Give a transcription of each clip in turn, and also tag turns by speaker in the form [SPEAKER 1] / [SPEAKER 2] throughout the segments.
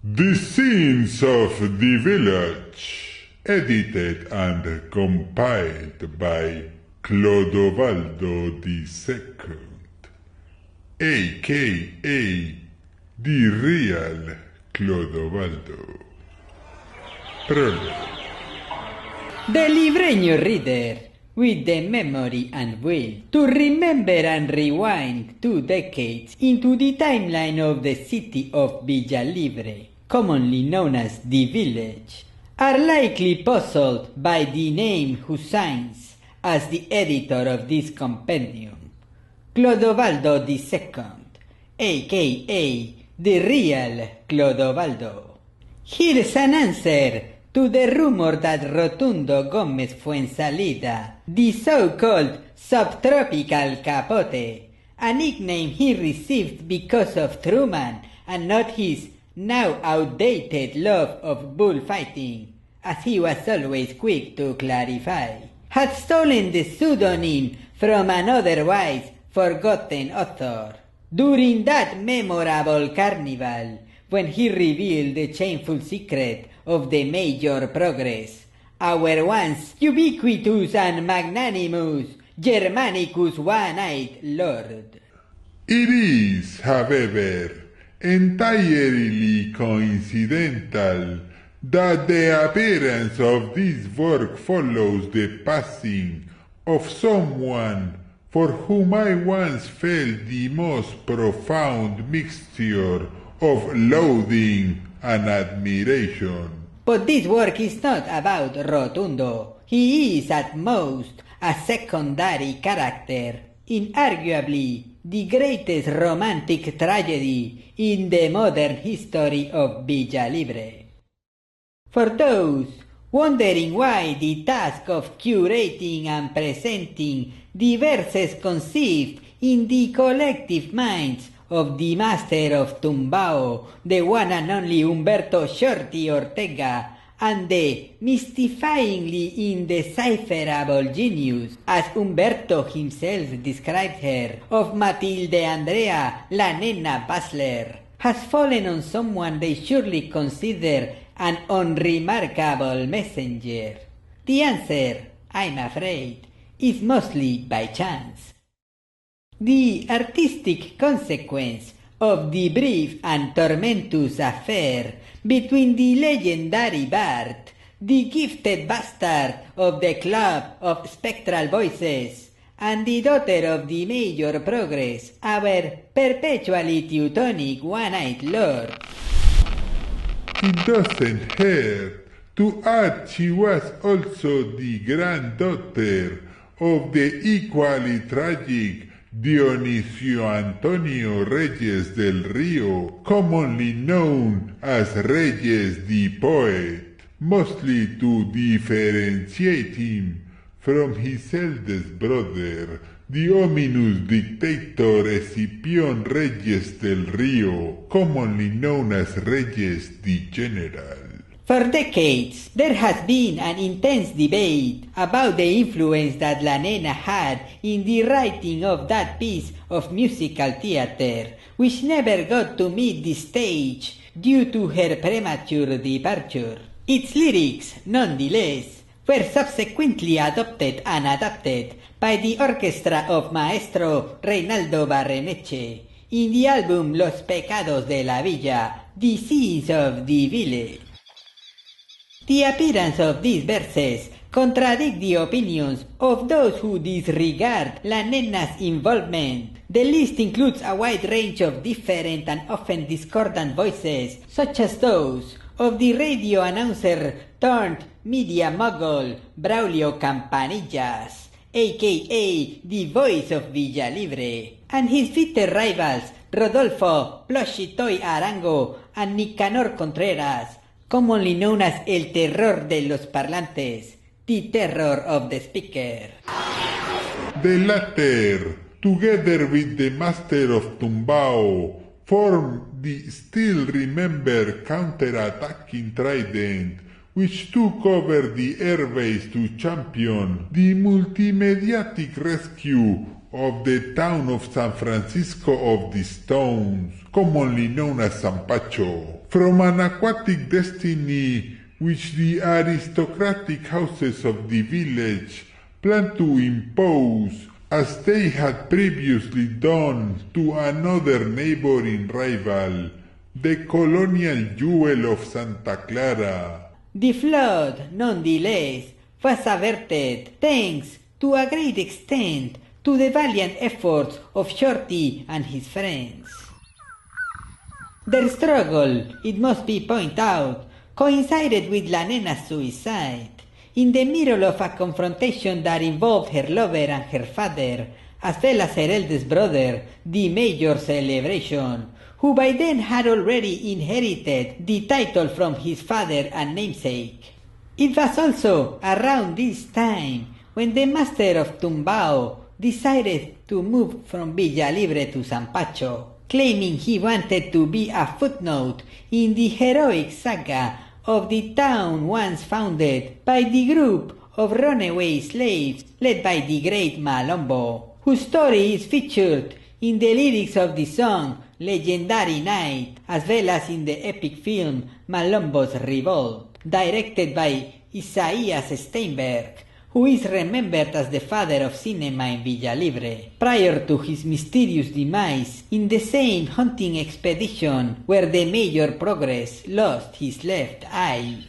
[SPEAKER 1] The Scenes of the Village, edited and compiled by Clodovaldo II, a.k.a. the real Clodovaldo. Prologue.
[SPEAKER 2] The Libreño reader, with the memory and will to remember and rewind 2 decades into the timeline of the city of Villalibre, commonly known as the village, are likely puzzled by the name who signs as the editor of this compendium, Clodovaldo II, a.k.a. the real Clodovaldo. Here's an answer to the rumor that Rotundo Gómez Fuensalida, the so-called subtropical Capote, a nickname he received because of Truman and not his now outdated love of bullfighting, as he was always quick to clarify, had stolen the pseudonym from an otherwise forgotten author during that memorable carnival when he revealed the shameful secret of the Major Progress, our once ubiquitous and magnanimous Germanicus One-Eyed Lord.
[SPEAKER 1] It is, however, entirely coincidental that the appearance of this work follows the passing of someone for whom I once felt the most profound mixture of loathing and admiration.
[SPEAKER 2] But this work is not about Rotundo. He is at most a secondary character in arguably the greatest romantic tragedy in the modern history of Villalibre. For those wondering why the task of curating and presenting the verses conceived in the collective minds of the master of Tumbao, the one and only Humberto Shorty Ortega, and the mystifyingly indecipherable genius, as Humberto himself described her, of Matilde Andrea La Nena Basler, has fallen on someone they surely consider an unremarkable messenger. The answer, I'm afraid, is mostly by chance. The artistic consequence of the brief and tormentous affair between the legendary Bart, the gifted bastard of the Club of Spectral Voices, and the daughter of the Major Progress, our perpetually Teutonic One-Eyed Lord.
[SPEAKER 1] It doesn't hurt to add she was also the granddaughter of the equally tragic Dionisio Antonio Reyes del Rio, commonly known as Reyes the Poet, mostly to differentiate him from his eldest brother, the ominous dictator Escipión Reyes del Rio, commonly known as Reyes the General.
[SPEAKER 2] For decades, there has been an intense debate about the influence that La Nena had in the writing of that piece of musical theater, which never got to meet the stage due to her premature departure. Its lyrics, nonetheless, were subsequently adopted and adapted by the orchestra of Maestro Reinaldo Barrenechea in the album Los Pecados de la Villa, The Scenes of the Village. The appearance of these verses contradict the opinions of those who disregard La Nena's involvement. The list includes a wide range of different and often discordant voices, such as those of the radio announcer turned media mogul Braulio Campanillas, aka the voice of Villalibre, and his bitter rivals Rodolfo Ploshitoy Arango and Nicanor Contreras, commonly known as El Terror de los Parlantes, the terror of the speaker.
[SPEAKER 1] The latter, together with the master of Tumbao, form the still remembered counter-attacking trident which took over the airbase to champion the multimediatic rescue of the town of San Francisco of the Stones, commonly known as San Pacho, from an aquatic destiny which the aristocratic houses of the village planned to impose as they had previously done to another neighboring rival, the colonial jewel of Santa Clara.
[SPEAKER 2] The flood, nonetheless, was averted thanks to a great extent to the valiant efforts of Shorty and his friends. Their struggle, it must be pointed out, coincided with La Nena's suicide, in the middle of a confrontation that involved her lover and her father, as well as her eldest brother, the Major Celebration, who by then had already inherited the title from his father and namesake. It was also around this time when the master of Tumbao decided to move from Villalibre to San Pacho, claiming he wanted to be a footnote in the heroic saga of the town once founded by the group of runaway slaves led by the great Malombo, whose story is featured in the lyrics of the song Legendary Night, as well as in the epic film Malombo's Revolt, directed by Isaias Steinberg, who is remembered as the father of cinema in Villalibre, prior to his mysterious demise in the same hunting expedition where the Major Progress lost his left eye.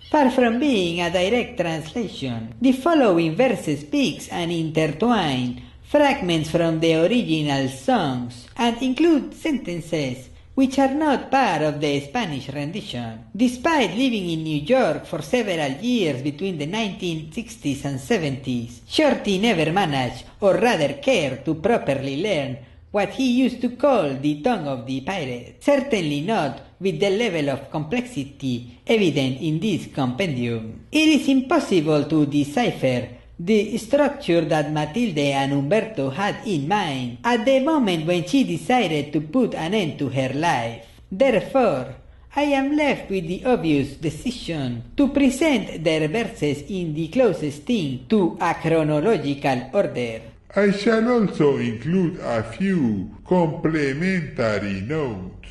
[SPEAKER 2] Far from being a direct translation, the following verses speaks and intertwine fragments from the original songs and include sentences which are not part of the Spanish rendition. Despite living in New York for several years between the 1960s and 70s, Shorty never managed, or rather cared, to properly learn what he used to call the tongue of the pirate, certainly not with the level of complexity evident in this compendium. It is impossible to decipher the structure that Matilde and Umberto had in mind at the moment when she decided to put an end to her life. Therefore, I am left with the obvious decision to present their verses in the closest thing to a chronological order.
[SPEAKER 1] I shall also include a few complementary notes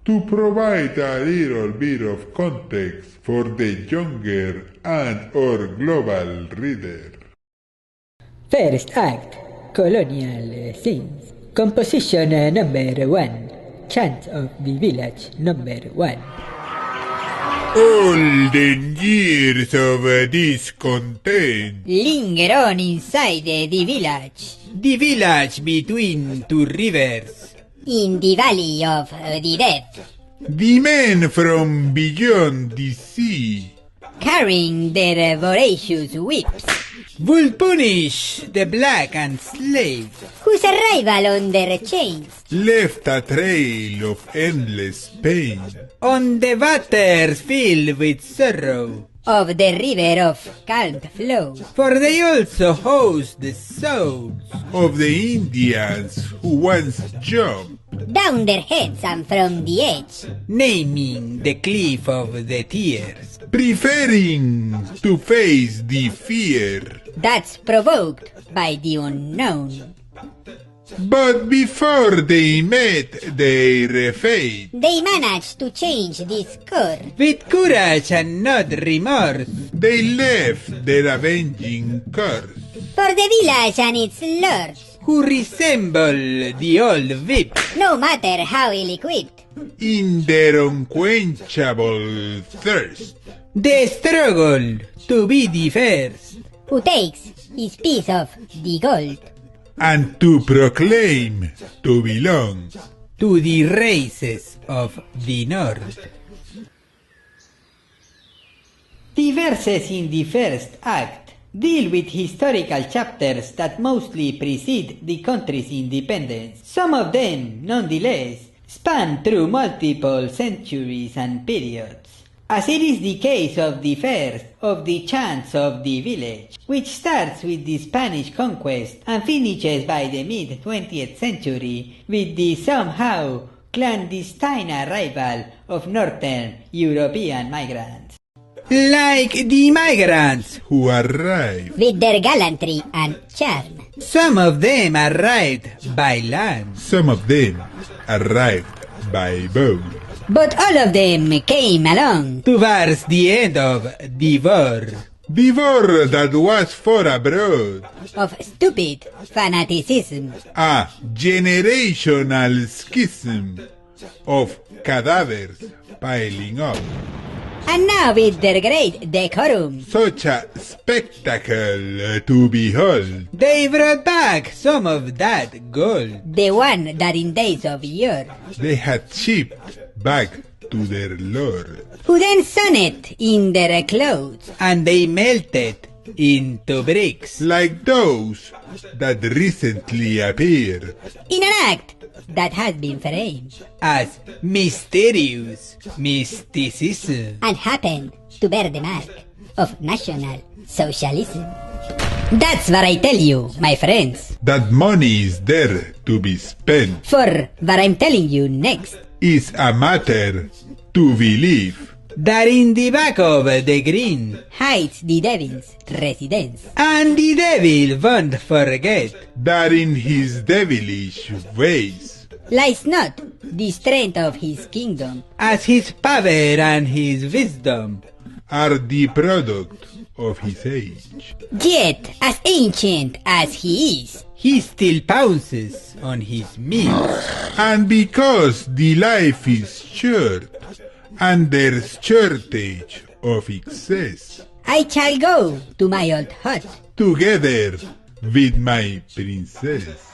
[SPEAKER 1] to provide a little bit of context for the younger and/or global reader.
[SPEAKER 2] First act, colonial scenes. Composition number 1. Chants of the village number 1.
[SPEAKER 1] Olden years of discontent.
[SPEAKER 2] Linger on inside the village.
[SPEAKER 3] The village between two rivers.
[SPEAKER 2] In the valley of the death.
[SPEAKER 1] The men from beyond the sea.
[SPEAKER 2] Carrying their voracious whips.
[SPEAKER 3] Will punish the black and slave.
[SPEAKER 2] Whose arrival on their chains
[SPEAKER 1] Left a trail of endless pain.
[SPEAKER 3] On the waters filled with sorrow.
[SPEAKER 2] of the river of calm flow.
[SPEAKER 3] For they also host the souls
[SPEAKER 1] Of the Indians who once jumped.
[SPEAKER 2] Down their heads and from the edge.
[SPEAKER 3] naming the cliff of the tears.
[SPEAKER 1] Preferring to face the fear.
[SPEAKER 2] That's provoked by the unknown.
[SPEAKER 1] But before they met their fate,
[SPEAKER 2] They managed to change this course.
[SPEAKER 3] With courage and not remorse,
[SPEAKER 1] they left their avenging curse.
[SPEAKER 2] For the village and its lords,
[SPEAKER 3] who resemble the old whip.
[SPEAKER 2] no matter how ill-equipped,
[SPEAKER 1] In their unquenchable thirst.
[SPEAKER 3] The struggle to be the first.
[SPEAKER 2] who takes his piece of the gold.
[SPEAKER 1] And to proclaim to belong.
[SPEAKER 3] To the races of the north.
[SPEAKER 2] The verses in the first act deal with historical chapters that mostly precede the country's independence. Some of them, nonetheless, span through multiple centuries and periods, as it is the case of the first of the chants of the village, which starts with the Spanish conquest and finishes by the mid-20th century with the somehow clandestine arrival of northern European migrants.
[SPEAKER 3] Like the migrants,
[SPEAKER 1] Who arrived.
[SPEAKER 2] With their gallantry and charm,
[SPEAKER 3] some of them arrived by land.
[SPEAKER 1] Some of them arrived by boat.
[SPEAKER 2] But all of them came along.
[SPEAKER 3] Towards the end of the war.
[SPEAKER 1] The war that was fought abroad.
[SPEAKER 2] Of stupid fanaticism.
[SPEAKER 1] A generational schism of cadavers piling up.
[SPEAKER 2] And now with their great decorum.
[SPEAKER 1] Such a spectacle to behold.
[SPEAKER 3] They brought back some of that gold.
[SPEAKER 2] The one that in days of yore.
[SPEAKER 1] They had shipped back to their lord.
[SPEAKER 2] Who then sewn it in their clothes.
[SPEAKER 3] And they melted into bricks.
[SPEAKER 1] Like those that recently appeared.
[SPEAKER 2] In an act that has been framed.
[SPEAKER 3] As mysterious mysticism.
[SPEAKER 2] And happened to bear the mark of National Socialism. That's what I tell you, my friends.
[SPEAKER 1] That money is there to be spent.
[SPEAKER 2] For what I'm telling you next
[SPEAKER 1] is a matter to believe.
[SPEAKER 3] That in the back of the green
[SPEAKER 2] hides the devil's residence.
[SPEAKER 3] And the devil won't forget
[SPEAKER 1] that in his devilish ways
[SPEAKER 2] lies not the strength of his kingdom,
[SPEAKER 3] as his power and his wisdom
[SPEAKER 1] are the product of his age.
[SPEAKER 2] Yet, as ancient as he is,
[SPEAKER 3] he still pounces on his meals.
[SPEAKER 1] And because the life is short, and there's shortage of excess,
[SPEAKER 2] I shall go to my old hut,
[SPEAKER 1] together with my princess.